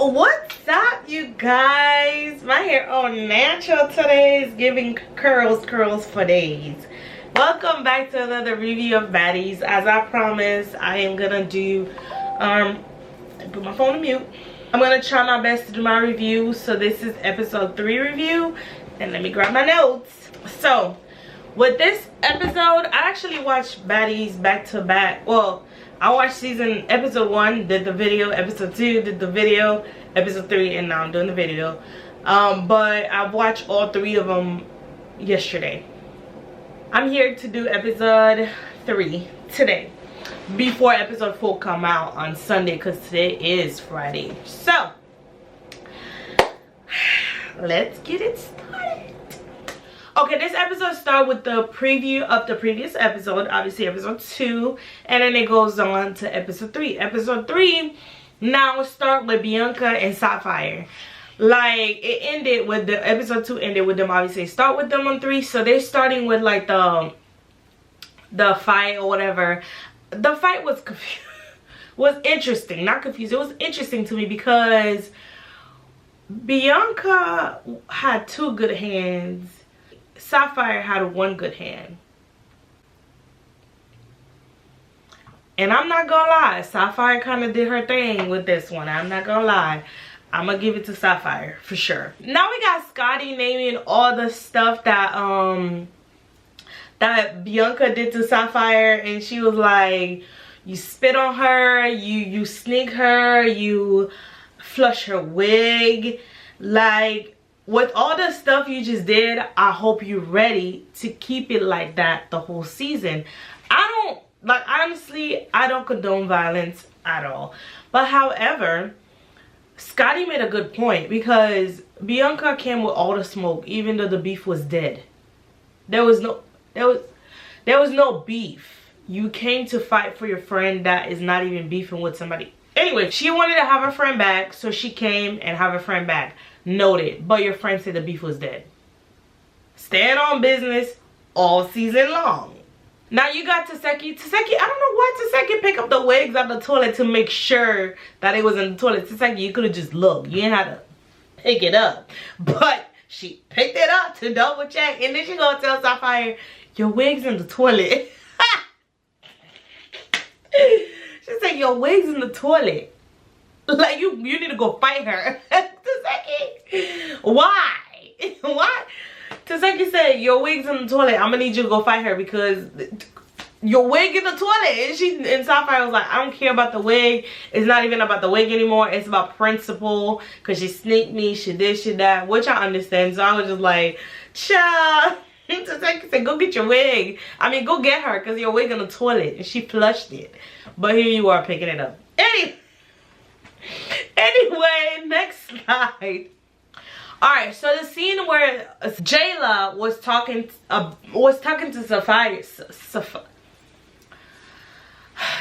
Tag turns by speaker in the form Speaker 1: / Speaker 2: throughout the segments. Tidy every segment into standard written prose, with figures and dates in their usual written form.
Speaker 1: What's up, you guys? My hair all natural today. Is giving curls for days. Welcome back to another review of Baddies. As I promised, I am gonna do put my phone on mute. I'm gonna try my best to do my review. So this is episode 3 review, and let me grab my notes. So with this episode, I actually watched Baddies back to back. Well, I watched episode 1, did the video, episode 2, did the video, episode 3, and now I'm doing the video. But I watched all 3 of them yesterday. I'm here to do episode 3 today, before episode 4 come out on Sunday, because today is Friday. So, let's get it started. Okay, this episode starts with the preview of the previous episode, obviously episode 2, and then it goes on to episode 3. Episode 3 now start with Bianca and Sapphire. Like, it ended with the episode 2 ended with them obviously start with them on 3, so they're starting with like the fight or whatever. The fight was interesting, not confused. It was interesting to me because Bianca had 2 good hands. Sapphire had 1 good hand. And I'm not gonna lie, Sapphire kind of did her thing with this one. I'm not gonna lie. I'm gonna give it to Sapphire for sure. Now we got Scotty naming all the stuff that that Bianca did to Sapphire, and she was like, you spit on her, you sneak her, you flush her wig. Like, with all the stuff you just did, I hope you're ready to keep it like that the whole season. Honestly, I don't condone violence at all. But however, Scotty made a good point, because Bianca came with all the smoke even though the beef was dead. There was no beef. You came to fight for your friend that is not even beefing with somebody. Anyway, she wanted to have her friend back, so she came and have her friend back. Noted. But your friend said the beef was dead. Stand on business all season long. Now you got Taseki. Taseki, I don't know why Taseki picked up the wigs out of the toilet to make sure that it was in the toilet. Taseki, you could have just looked. You didn't have to pick it up. But she picked it up to double check. And then she gonna tell Sapphire, your wig's in the toilet. She said, your wig's in the toilet. Like, you need to go fight her. Taseki, why? Why? Taseki said, your wig's in the toilet. I'm gonna need you to go fight her because your wig in the toilet. And Sapphire was like, I don't care about the wig. It's not even about the wig anymore. It's about principle. Because she sneaked me. She did, she that. Which I understand. So I was just like, child. Taseki said, go get your wig. I mean, go get her because your wig in the toilet. And she flushed it. But here you are picking it up. Anyway, next slide. Alright, so the scene where Jayla was talking to Sapphire.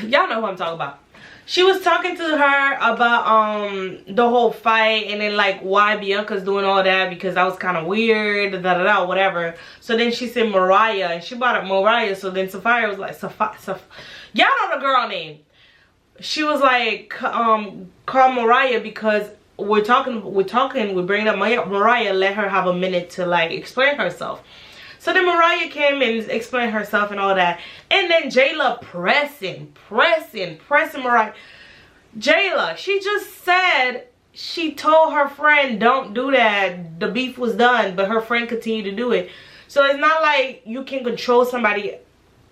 Speaker 1: Y'all know who I'm talking about. She was talking to her about the whole fight, and then like why Bianca's doing all that, because that was kind of weird, whatever. So then she said Mariah, and she brought up Mariah. So then Sapphire was like, y'all know the girl name. She was like, call Mariah because we're bringing up Mariah, let her have a minute to like explain herself. So then Mariah came and explained herself and all that. And then Jayla pressing Mariah. Jayla, she just said she told her friend don't do that. The beef was done, but her friend continued to do it. So it's not like you can control somebody's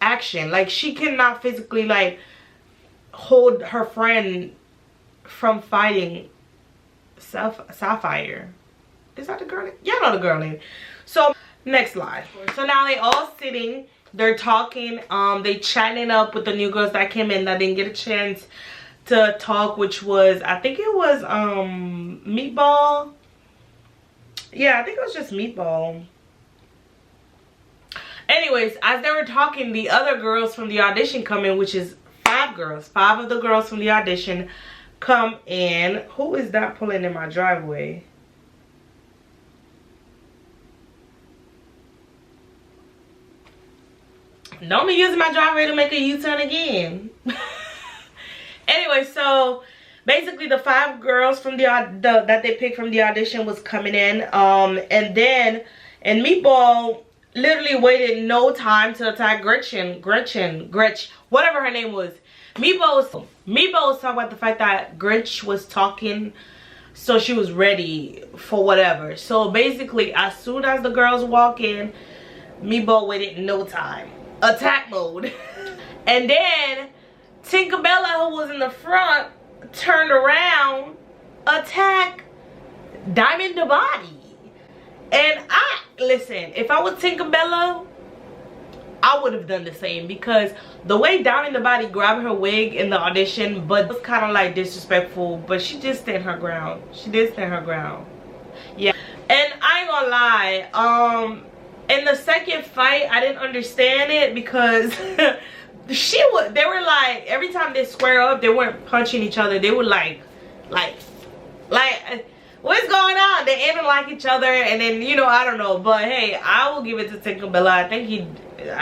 Speaker 1: action. Like, she cannot physically like hold her friend from fighting Sapphire. Is that the girl name? Yeah, I know the girl name. So next slide. So now they all sitting, they're talking, they chatting up with the new girls that came in that didn't get a chance to talk, which was, I think it was Meatball. Yeah, I think it was just Meatball. Anyways, as they were talking, the other girls from the audition come in, which is 5 girls. 5 of the girls from the audition come in. Who is that pulling in my driveway? Don't be using my driveway to make a U-turn again. Anyway, so basically the 5 girls from that they picked from the audition was coming in, and Meatball literally waited no time to attack Gretchen, whatever her name was. Meatball was talking about the fact that Gretchen was talking, so she was ready for whatever. So basically, as soon as the girls walk in, Meatball waited no time, attack mode. And then Tinkerbella, who was in the front, turned around, attack Diamond the Body. And listen, if I was Tinkerbella, I would have done the same, because the way Diamond the Body grabbed her wig in the audition, but it was kind of like disrespectful, but she just stand her ground. She did stand her ground. Yeah. And I ain't gonna lie, in the second fight, I didn't understand it, because they were like, every time they square up, they weren't punching each other. They were like what's going on? They didn't like each other, and then, you know, I don't know. But hey, I will give it to Tinkerbella. I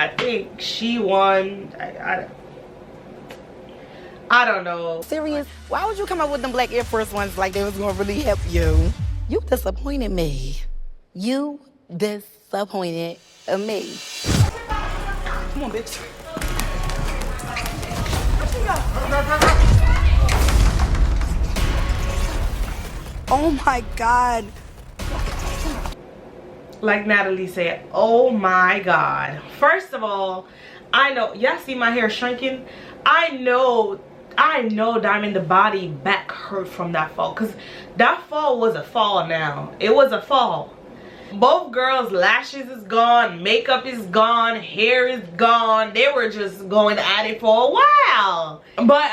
Speaker 1: think she won. I don't know.
Speaker 2: Serious? Why would you come up with them black Air Force ones like they was gonna really help you? You disappointed me. You disappointed me. Come on, bitch. Oh my God.
Speaker 1: Like Natalie said, oh my God. First of all, I know, y'all see my hair shrinking? I know Diamond the Body back hurt from that fall, because that fall was a fall now. It was a fall. Both girls' lashes is gone, makeup is gone, hair is gone. They were just going at it for a while. But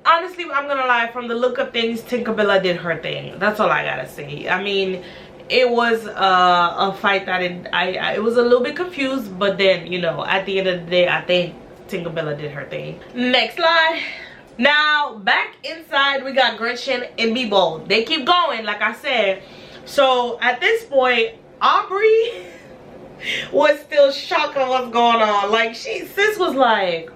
Speaker 1: honestly, I'm gonna lie, from the look of things, Tinkerbella did her thing. That's all I gotta say. I mean, it was a fight that it was a little bit confused, but then, you know, at the end of the day, I think Tinkerbella did her thing. Next slide. Now, back inside, we got Gretchen and Meatball. They keep going, like I said. So, at this point, Aubrey was still shocked on what's going on. Like, sis was like,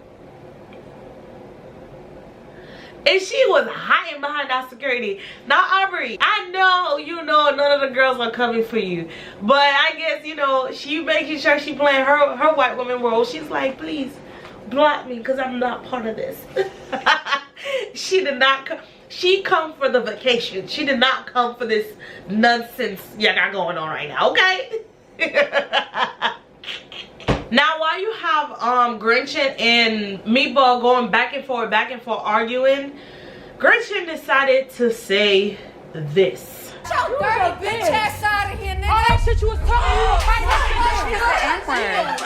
Speaker 1: and she was hiding behind that security. Now, Aubrey, I know you know none of the girls are coming for you, but I guess, you know, she making sure she playing her white woman role. She's like, please block me, because I'm not part of this. She did not come. She come for the vacation. She did not come for this nonsense you got going on right now, okay? Now, while you have Gretchen and Meatball going back and forth arguing, Gretchen decided to say this.
Speaker 3: Get your dirty bitch ass out of here, nigga. All that shit you was talking about.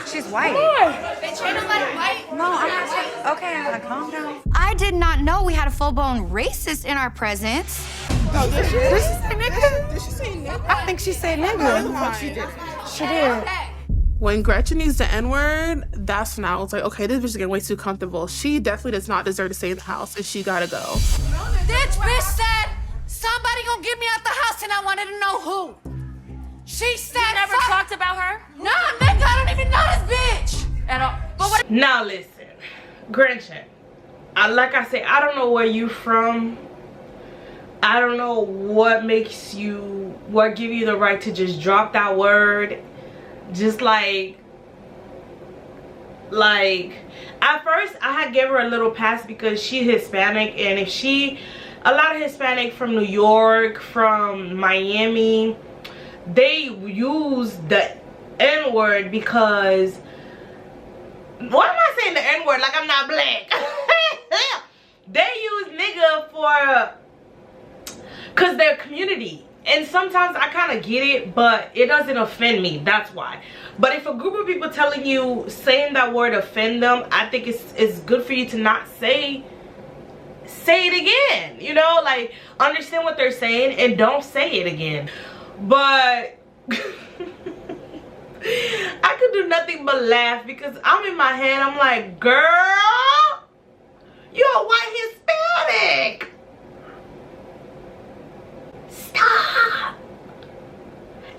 Speaker 4: She's white.
Speaker 3: Bitch, ain't nobody white.
Speaker 4: No, I'm not saying. Okay, I'm gonna calm down.
Speaker 5: I did not know we had a full-blown racist in our presence.
Speaker 4: Oh, did she say nigga? Did she say nigga? I think she said nigga. No, she did. She did.
Speaker 6: When Gretchen used the N-word, that's when I was like, okay, this bitch is getting way too comfortable. She definitely does not deserve to stay in the house, and she gotta go.
Speaker 3: This bitch said, somebody gonna get me out the house, and I wanted to know who. She said,
Speaker 7: you never talked about her?
Speaker 3: No, nigga, I don't even know this bitch.
Speaker 7: At all. But what?
Speaker 1: Now listen, Gretchen, like I said, I don't know where you from. I don't know what give you the right to just drop that word. Just like at first I had gave her a little pass because she's Hispanic, and if a lot of Hispanic from New York, from Miami, they use the N-word because, why am I saying the N-word like I'm not black? They use nigga because they're community. And sometimes I kind of get it, but it doesn't offend me. That's why. But if a group of people telling you, saying that word offend them, I think it's good for you to not say it again. You know, like, understand what they're saying and don't say it again. But I could do nothing but laugh, because I'm in my head, I'm like, girl, you're a white Hispanic. Stop.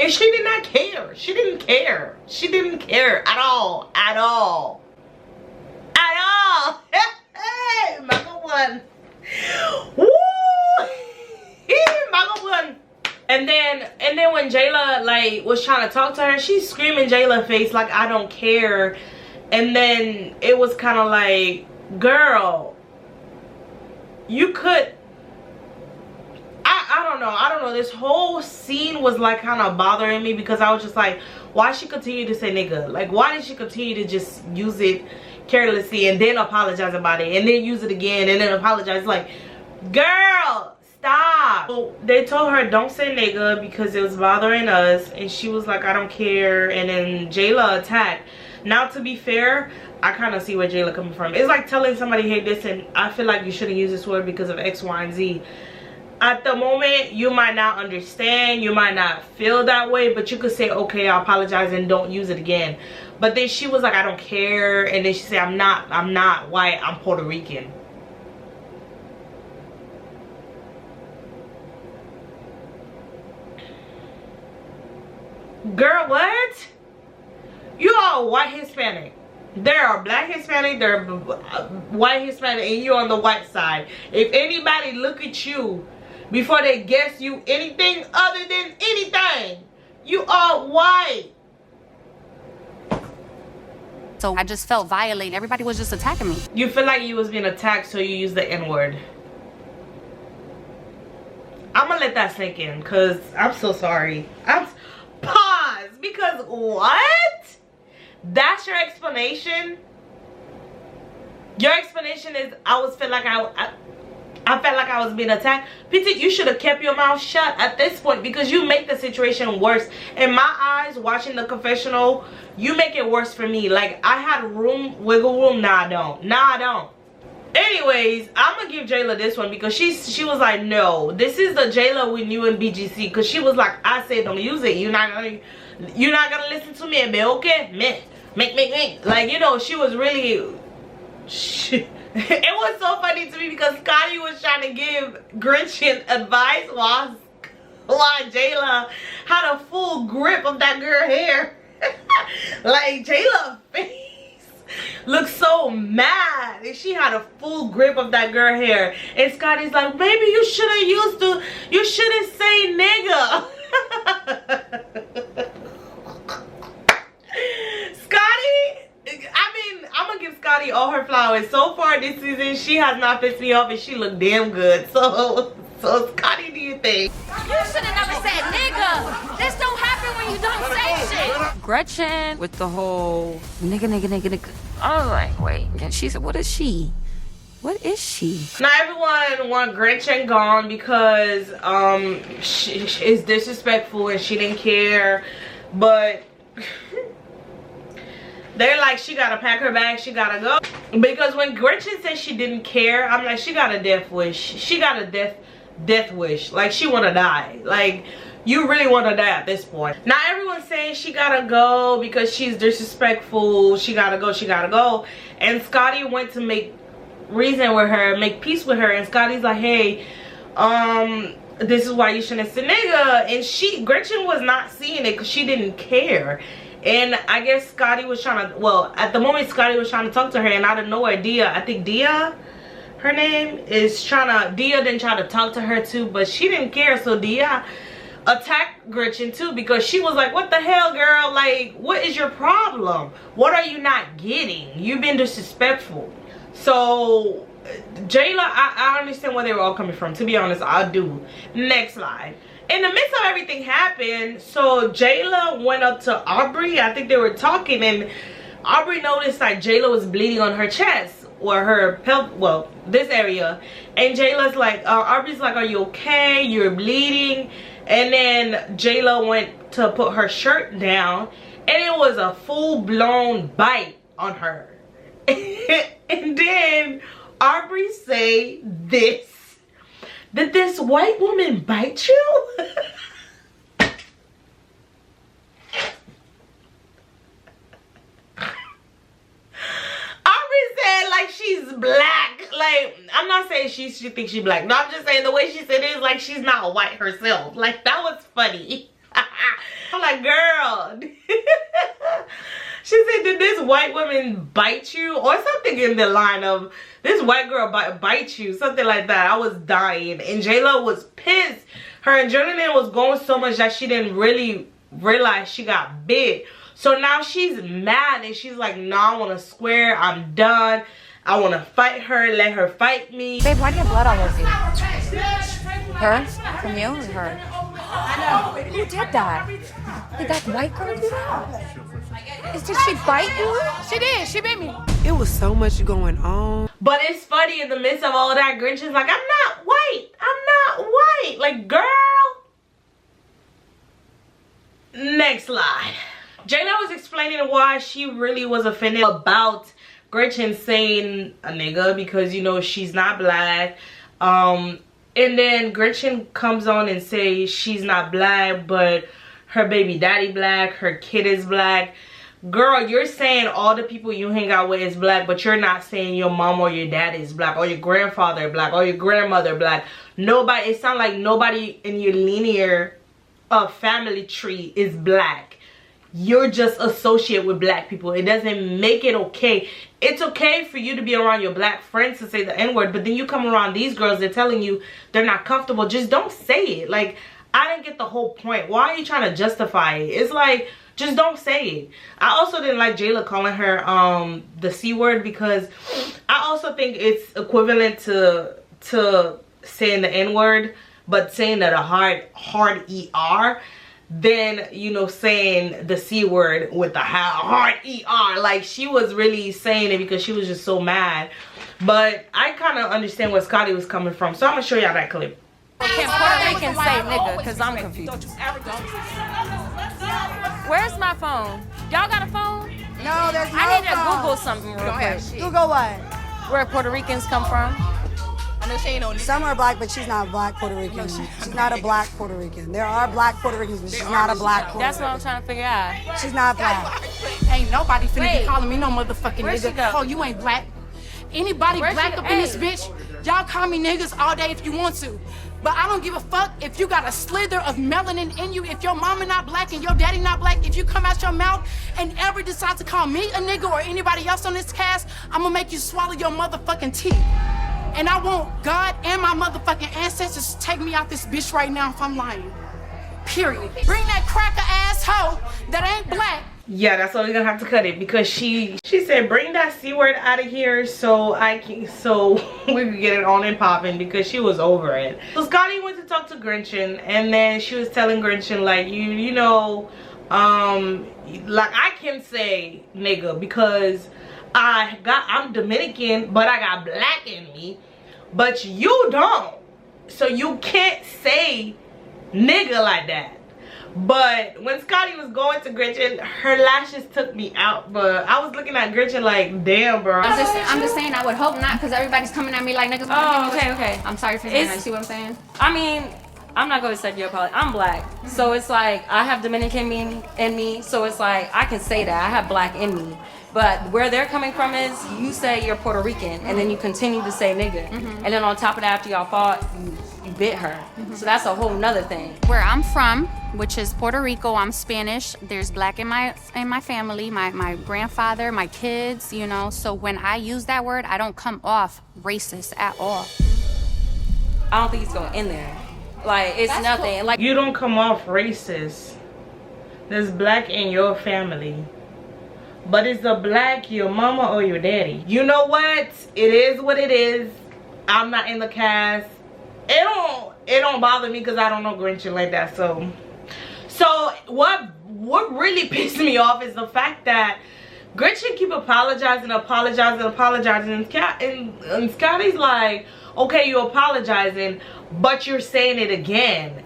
Speaker 1: And she did not care. She didn't care. She didn't care at all. At all. At all. Hey, number one. Woo! And then when Jayla like was trying to talk to her, she's screaming Jayla face like, I don't care. And then it was kind of like, girl, you could, I don't know, this whole scene was like kind of bothering me, because I was just like, why she continue to say nigga? Like, why did she continue to just use it carelessly and then apologize about it and then use it again and then apologize? Like, girl, stop. So they told her don't say nigga because it was bothering us, and she was like, I don't care. And then Jayla attacked. Now, to be fair, I kind of see where Jayla coming from. It's like telling somebody, hey, listen, I feel like you shouldn't use this word because of X, Y, and Z. At the moment, you might not understand, you might not feel that way, but you could say, okay, I apologize, and don't use it again. But then she was like, I don't care. And then she said, I'm not white, I'm Puerto Rican. Girl, what? You are white Hispanic. There are black Hispanic, there are white Hispanic, and you're on the white side. If anybody look at you before they guess you anything other than anything, you are white.
Speaker 5: So I just felt violated. Everybody was just attacking me.
Speaker 1: You feel like you was being attacked, so you use the N-word. I'm gonna let that sink in, because I'm so sorry. Pause, because what? That's your explanation? Your explanation is I felt like I was being attacked. Pizzy, you should have kept your mouth shut at this point, because you make the situation worse. In my eyes, watching the confessional, you make it worse for me. Like, I had wiggle room. Nah, I don't. Nah, I don't. Anyways, I'm gonna give Jayla this one, because she was like, no, this is the Jayla we knew in BGC, because she was like, I said don't use it. You're not gonna listen to me and be okay. Make. Like, you know, she was really it was so funny to me, because Scotty was trying to give Gretchen advice while Jayla had a full grip of that girl hair. Like, Jayla's face looked so mad, and she had a full grip of that girl hair, and Scotty's like, maybe you shouldn't say nigga. I'm gonna give Scotty all her flowers. So far this season, she has not pissed me off, and she looked damn good. So Scotty, do you think?
Speaker 3: You should have never said nigga. This don't happen when you don't say shit.
Speaker 5: Gretchen with the whole nigga. I was like, wait. And she said, what is she? What is she?
Speaker 1: Now everyone want Gretchen gone because she is disrespectful and she didn't care, but they're like, she gotta pack her bag, she gotta go. Because when Gretchen said she didn't care, I'm like, she got a death wish. She got a death wish. Like, she wanna die. Like, you really wanna die at this point. Now everyone's saying she gotta go because she's disrespectful. She gotta go. And Scotty went to make reason with her, make peace with her, and Scotty's like, hey, this is why you shouldn't say nigga. And Gretchen was not seeing it because she didn't care. And I guess Scotty was trying to, well, at the moment Scotty was trying to talk to her, and out of nowhere I think Dia, her name, is Dia didn't try to talk to her too, but she didn't care. So Dia attacked Gretchen too, because she was like, what the hell, girl? Like, what is your problem? What are you not getting? You've been disrespectful. So Jayla, I understand where they were all coming from. To be honest, I do. Next slide. In the midst of everything happened, so Jayla went up to Aubrey. I think they were talking, and Aubrey noticed like Jayla was bleeding on her chest, or her this area. And Jayla's like, Aubrey's like, are you okay? You're bleeding. And then Jayla went to put her shirt down, and it was a full-blown bite on her. And then Aubrey say this. Did this white woman bite you? Aubrey said like she's black. Like, I'm not saying she thinks she's black. No, I'm just saying the way she said it is like she's not white herself. Like, that was funny. I'm like, girl. She said, did this white woman bite you? Or something in the line of, this white girl bite you. Something like that. I was dying. And Jayla was pissed. her adrenaline was going so much that she didn't really realize she got bit. So now she's mad and she's like, no, I want to square. I'm done. I want to fight her. Let her fight me.
Speaker 5: Babe, why do you have blood all over you? Her? From you or her? Who did that? Did that white girl do that? Did she bite you?
Speaker 4: She did. She bit me.
Speaker 8: It was so much going on.
Speaker 1: But it's funny, in the midst of all that, Gretchen's like, I'm not white. I'm not white. Like, girl. Next slide. Jayla was explaining why she really was offended about Gretchen saying a nigga because, you know, she's not black. And then Gretchen comes on and says she's not black, but her baby daddy black, her kid is black. Girl, you're saying all the people you hang out with is black, but you're not saying your mom or your dad is black, or your grandfather black, or your grandmother black. Nobody, it sounds like nobody in your linear family tree is black. You're just associated with black people. It doesn't make it okay. It's okay for you to be around your black friends to say the N-word, but then you come around these girls, they're telling you they're not comfortable. Just don't say it. Like, I didn't get the whole point. Why are you trying to justify it? It's like, just don't say it. I also didn't like Jayla calling her the C word, because I also think it's equivalent to saying the N-word, but saying that a hard ER, then, you know, saying the C word with the hard ER. Like, she was really saying it because she was just so mad. But I kind of understand where Scotty was coming from, so I'm gonna show y'all that clip.
Speaker 5: Can Puerto Rican say nigga? Because I'm confused. Where's my phone? Y'all got a phone?
Speaker 4: No, there's no
Speaker 5: I need to
Speaker 4: phone.
Speaker 5: Google something real quick.
Speaker 4: Google what?
Speaker 5: Where Puerto Ricans come from?
Speaker 4: I know she ain't on this.
Speaker 9: Some are black, but she's not black Puerto Rican. She's not a black Puerto Rican. There are black Puerto Ricans, but she's not a black Puerto Rican.
Speaker 5: That's what I'm trying to figure out.
Speaker 9: She's not black.
Speaker 4: Ain't nobody finna
Speaker 5: Wait.
Speaker 4: be calling me no motherfucking
Speaker 5: Where'd she
Speaker 4: nigga.
Speaker 5: go?
Speaker 4: Oh, you ain't black. Anybody
Speaker 5: Where'd
Speaker 4: black
Speaker 5: she
Speaker 4: up
Speaker 5: go?
Speaker 4: in this
Speaker 5: Hey.
Speaker 4: bitch, y'all call me niggas all day if you want to. But I don't give a fuck if you got a slither of melanin in you. If your mama not black and your daddy not black, if you come out your mouth and ever decide to call me a nigga or anybody else on this cast, I'm gonna make you swallow your motherfucking teeth. And I want God and my motherfucking ancestors to take me out this bitch right now if I'm lying. Period. Bring that cracker ass hoe that ain't black.
Speaker 1: Yeah, that's why we're gonna have to cut it, because she said bring that C word out of here so we can get it on and popping, because she was over it. So Scotty went to talk to Gretchen, and then she was telling Gretchen, like, you know, like, I can say nigga because I'm Dominican, but I got black in me, but you don't, so you can't say nigga like that. But when Scotty was going to Gretchen, her lashes took me out. But I was looking at Gretchen like, damn, bro.
Speaker 10: I'm just saying, I would hope not, because everybody's coming at me like niggas.
Speaker 5: Oh, okay.
Speaker 10: I'm sorry for saying that. You see what I'm saying?
Speaker 5: I mean, I'm not going to accept your apology. I'm black. So it's like, I have Dominican in me. So it's like, I can say that. I have black in me. But where they're coming from is, you say you're Puerto Rican, and then you continue to say nigga. And then on top of that, after y'all fought, you bit her. So that's a whole nother thing.
Speaker 10: Where I'm from, which is Puerto Rico, I'm Spanish. There's black in my family, my grandfather, my kids, you know. So when I use that word, I don't come off racist at all.
Speaker 5: I don't think it's going in there. Like, it's
Speaker 10: That's
Speaker 5: nothing.
Speaker 10: cool.
Speaker 5: Like,
Speaker 1: You don't come off racist. There's black in your family. But is the black your mama or your daddy? You know what? It is what it is. I'm not in the cast. It don't bother me because I don't know Gretchen like that. So what really pissed me off is the fact that Gretchen keep apologizing, and Scotty's like, okay, you're apologizing, but you're saying it again.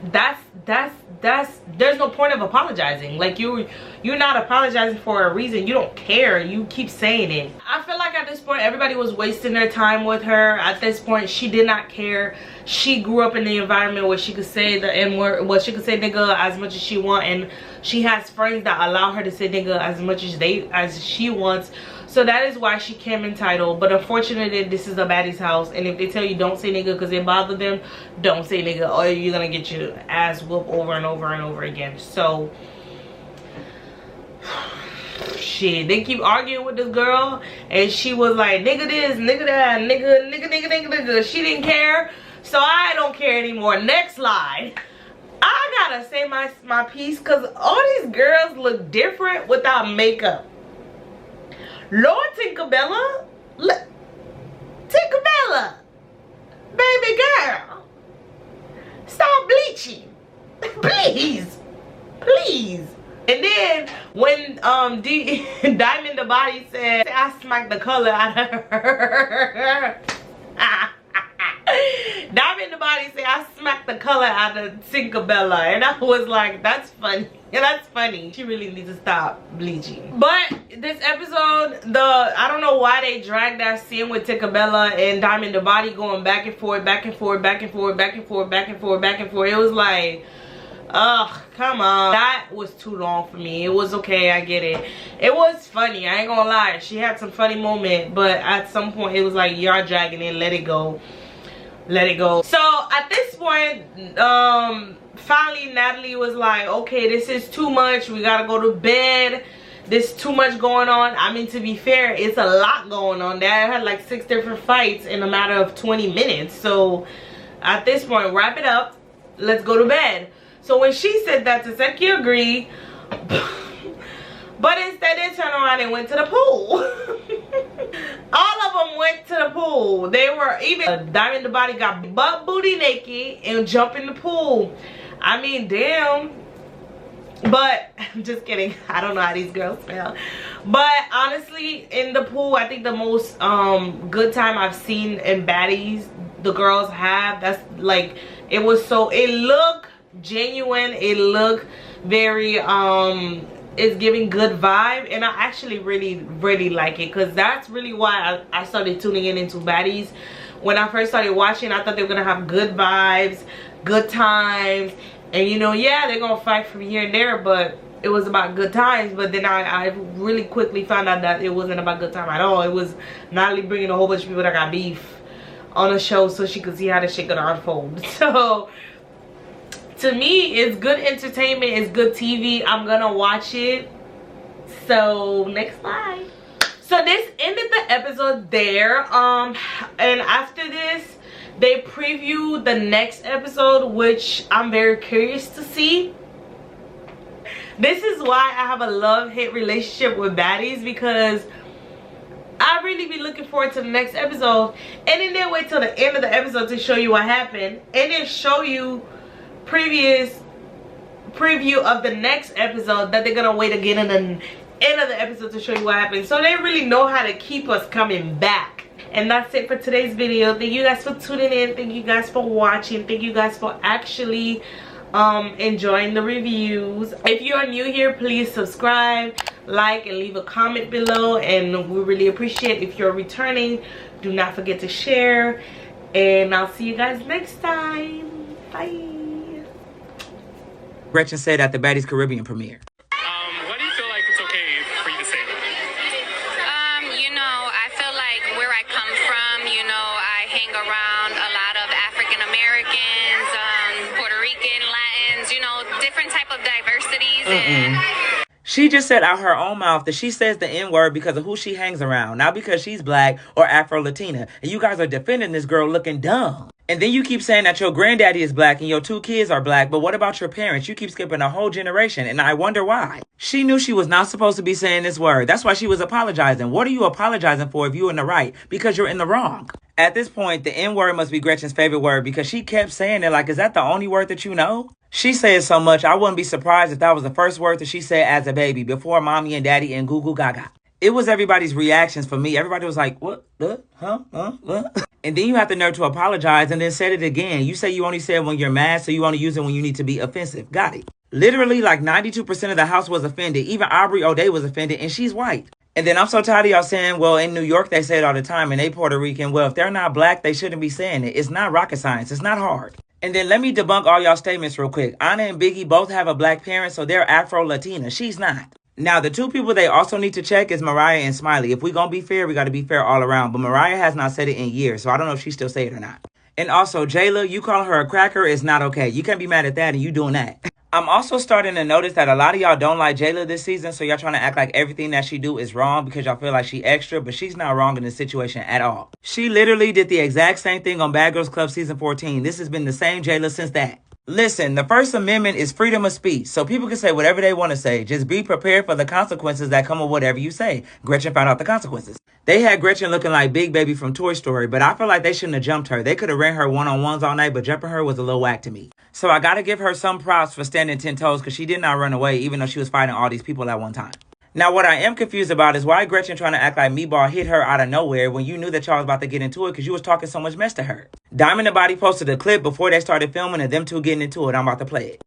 Speaker 1: There's no point of apologizing. Like, you're not apologizing for a reason. You don't care. You keep saying it. I feel like at this point everybody was wasting their time with her. At this point she did not care. She grew up in the environment where she could say the N-word, well, she could say nigga as much as she want, and she has friends that allow her to say nigga as much as she wants. So that is why she came entitled. But unfortunately, this is a baddie's house, and if they tell you don't say nigga because it bothers them, don't say nigga, or you're gonna get your ass whooped over and over and over again. So shit, they keep arguing with this girl, and she was like, nigga this, nigga that, nigga. She didn't care, so I don't care anymore. Next slide. I gotta say my piece, because all these girls look different without makeup. Lord Tinkerbella, Tinkerbella, baby girl, stop bleaching, please, please. And then when Diamond the Body said, I smacked the color out of her. Diamond the Body said, I smacked the color out of Tinkerbella. And I was like, that's funny. Yeah, that's funny. She really needs to stop bleaching. But this episode, I don't know why they dragged that scene with Tinkerbella and Diamond the Body going back and forth, back and forth, back and forth, back and forth, back and forth, back and forth. It was like, ugh, come on. That was too long for me. It was okay, I get it. It was funny, I ain't gonna lie. She had some funny moment, but at some point it was like, y'all dragging it, let it go. Let it go. So at this point, finally Natalie was like, okay, this is too much. We gotta go to bed. There's too much going on. I mean, to be fair, it's a lot going on. They had like 6 different fights in a matter of 20 minutes. So at this point, wrap it up. Let's go to bed. So when she said that, Taseki agreed. But instead they turned around and went to the pool. All of them went to the pool. They were even Diamond the Body got butt booty naked and jumped in the pool. I mean, damn. But I'm just kidding. I don't know how these girls feel. But honestly, in the pool, I think the most good time I've seen in Baddies the girls have. That's like, it was so, it looked genuine. It looked very it's giving good vibe, and I actually really like it, because that's really why I started tuning into Baddies. When I first started watching, I thought they were gonna have good vibes, good times, and you know, yeah, they're gonna fight from here and there, but it was about good times. But then I really quickly found out that it wasn't about good time at all. It was Natalie bringing a whole bunch of people that got beef on a show so she could see how the shit gonna unfold. So to me, it's good entertainment, it's good TV. I'm gonna watch it. So next slide. So this ended the episode there. And after this, they previewed the next episode, which I'm very curious to see. This is why I have a love-hate relationship with Baddies, because I really be looking forward to the next episode, and then they wait till the end of the episode to show you what happened, and then show you previous preview of the next episode that they're gonna wait again in the end of the episode to show you what happened. So they really know how to keep us coming back. And that's it for today's video. Thank you guys for tuning in. Thank you guys for watching. Thank you guys for actually enjoying the reviews. If you are new here, please subscribe, like, and leave a comment below, and we really appreciate if you're returning. Do not forget to share, and I'll see you guys next time. Bye.
Speaker 11: Gretchen said at the Baddies Caribbean premiere.
Speaker 12: What do you feel like it's okay for you to say that?
Speaker 10: You know, I feel like where I come from, you know, I hang around a lot of African Americans, Puerto Rican, Latins, you know, different type of diversities. And
Speaker 11: she just said out her own mouth that she says the N-word because of who she hangs around, not because she's black or Afro-Latina. And you guys are defending this girl looking dumb. And then you keep saying that your granddaddy is black and your 2 kids are black, but what about your parents? You keep skipping a whole generation, and I wonder why. She knew she was not supposed to be saying this word. That's why she was apologizing. What are you apologizing for if you're in the right? Because you're in the wrong. At this point, the N-word must be Gretchen's favorite word, because she kept saying it like, is that the only word that you know? She says so much, I wouldn't be surprised if that was the first word that she said as a baby, before mommy and daddy and goo goo gaga. It was everybody's reactions for me. Everybody was like, what? Huh? What? And then you have the nerve to apologize and then said it again. You say you only say it when you're mad, so you only use it when you need to be offensive. Got it. Literally, like 92% of the house was offended. Even Aubrey O'Day was offended, and she's white. And then I'm so tired of y'all saying, well, in New York, they say it all the time, and they Puerto Rican. Well, if they're not black, they shouldn't be saying it. It's not rocket science. It's not hard. And then let me debunk all y'all statements real quick. Anna and Biggie both have a black parent, so they're Afro-Latina. She's not. Now, the 2 people they also need to check is Mariah and Smiley. If we're going to be fair, we got to be fair all around. But Mariah has not said it in years, so I don't know if she still say it or not. And also, Jayla, you calling her a cracker is not okay. You can't be mad at that, and you doing that. I'm also starting to notice that a lot of y'all don't like Jayla this season, so y'all trying to act like everything that she do is wrong because y'all feel like she extra, but she's not wrong in this situation at all. She literally did the exact same thing on Bad Girls Club Season 14. This has been the same Jayla since that. Listen, the First Amendment is freedom of speech, so people can say whatever they want to say. Just be prepared for the consequences that come with whatever you say. Gretchen found out the consequences. They had Gretchen looking like Big Baby from Toy Story, but I feel like they shouldn't have jumped her. They could have ran her one-on-ones all night, but jumping her was a little whack to me. So I gotta give her some props for standing 10 toes because she did not run away even though she was fighting all these people at one time. Now, what I am confused about is why Gretchen trying to act like Meatball hit her out of nowhere when you knew that y'all was about to get into it because you was talking so much mess to her. Diamond and Body posted a clip before they started filming of them two getting into it. I'm about to play it.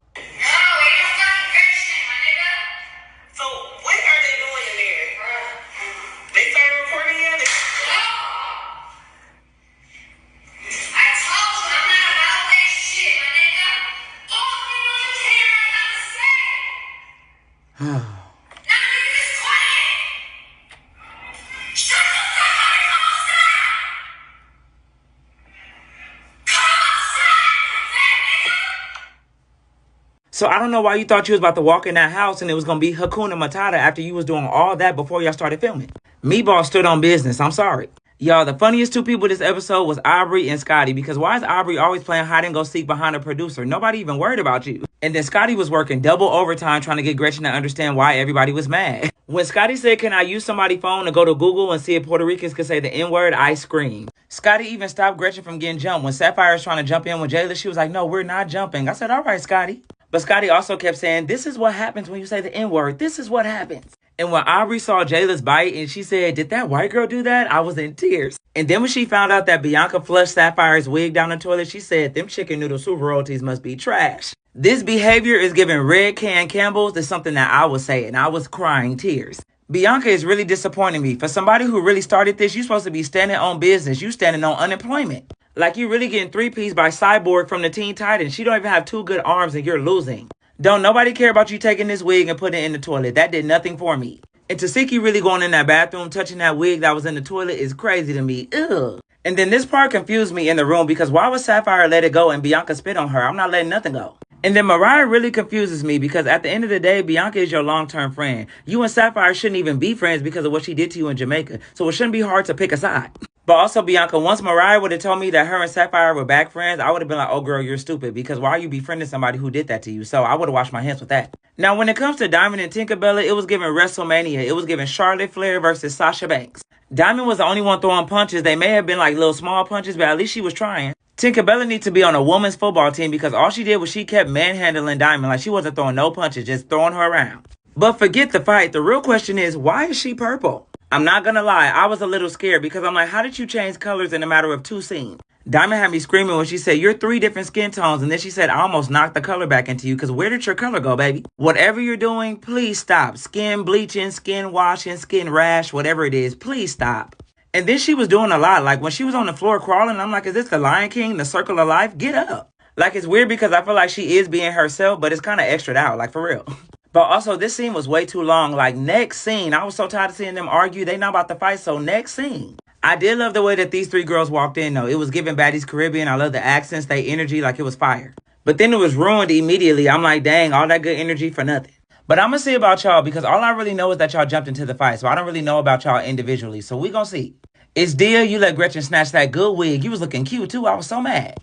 Speaker 11: So I don't know why you thought you was about to walk in that house and it was going to be Hakuna Matata after you was doing all that before y'all started filming. Meatball stood on business. I'm sorry. Y'all, the funniest two people this episode was Aubrey and Scotty, because why is Aubrey always playing hide and go seek behind a producer? Nobody even worried about you. And then Scotty was working double overtime trying to get Gretchen to understand why everybody was mad. When Scotty said, can I use somebody's phone to go to Google and see if Puerto Ricans could say the N-word, I screamed. Scotty even stopped Gretchen from getting jumped. When Sapphire was trying to jump in with Jayla, she was like, no, we're not jumping. I said, all right, Scotty. But Scotty also kept saying, this is what happens when you say the N-word. This is what happens. And when Aubrey saw Jayla's bite and she said, did that white girl do that? I was in tears. And then when she found out that Bianca flushed Sapphire's wig down the toilet, she said, them chicken noodle soup royalties must be trash. This behavior is giving red can Campbell's is something that I would say, and I was crying tears. Bianca is really disappointing me. For somebody who really started this, you're supposed to be standing on business. You standing on unemployment. Like you really getting 3-piece by Cyborg from the Teen Titans. She don't even have 2 good arms and you're losing. Don't nobody care about you taking this wig and putting it in the toilet. That did nothing for me. And Tasiki really going in that bathroom, touching that wig that was in the toilet is crazy to me. Ugh. And then this part confused me in the room because why would Sapphire let it go and Bianca spit on her? I'm not letting nothing go. And then Mariah really confuses me because at the end of the day, Bianca is your long-term friend. You and Sapphire shouldn't even be friends because of what she did to you in Jamaica. So it shouldn't be hard to pick a side. But also, Bianca, once Mariah would have told me that her and Sapphire were back friends, I would have been like, oh, girl, you're stupid. Because why are you befriending somebody who did that to you? So I would have washed my hands with that. Now, when it comes to Diamond and Tinkerbella, it was giving WrestleMania. It was giving Charlotte Flair versus Sasha Banks. Diamond was the only one throwing punches. They may have been like little small punches, but at least she was trying. Tinkerbella needs to be on a women's football team because all she did was she kept manhandling Diamond. Like she wasn't throwing no punches, just throwing her around. But forget the fight. The real question is, why is she purple? I'm not gonna lie, I was a little scared because I'm like, how did you change colors in a matter of 2 scenes? Diamond had me screaming when she said, you're 3 different skin tones. And then she said, I almost knocked the color back into you because where did your color go, baby? Whatever you're doing, please stop. Skin bleaching, skin washing, skin rash, whatever it is, please stop. And then she was doing a lot. Like when she was on the floor crawling, I'm like, is this the Lion King, the Circle of Life? Get up. Like it's weird because I feel like she is being herself, but it's kind of extra out, like for real. But also, this scene was way too long. Like, next scene. I was so tired of seeing them argue. They not about to fight, so next scene. I did love the way that these 3 girls walked in, though. It was giving Baddies Caribbean. I love the accents, they energy, like it was fire. But then it was ruined immediately. I'm like, dang, all that good energy for nothing. But I'm going to see about y'all because all I really know is that y'all jumped into the fight. So I don't really know about y'all individually. So we going to see. It's Dia. You let Gretchen snatch that good wig. You was looking cute, too. I was so mad.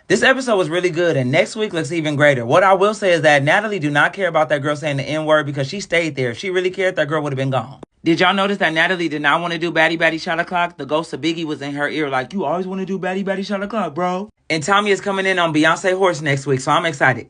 Speaker 11: This episode was really good, and next week looks even greater. What I will say is that Natalie do not care about that girl saying the N-word because she stayed there. If she really cared, that girl would have been gone. Did y'all notice that Natalie did not want to do Baddie Baddie Shot O'Clock? The ghost of Biggie was in her ear like, you always want to do Baddie Baddie Shot O'Clock, bro. And Tommy is coming in on Beyonce Horse next week, so I'm excited.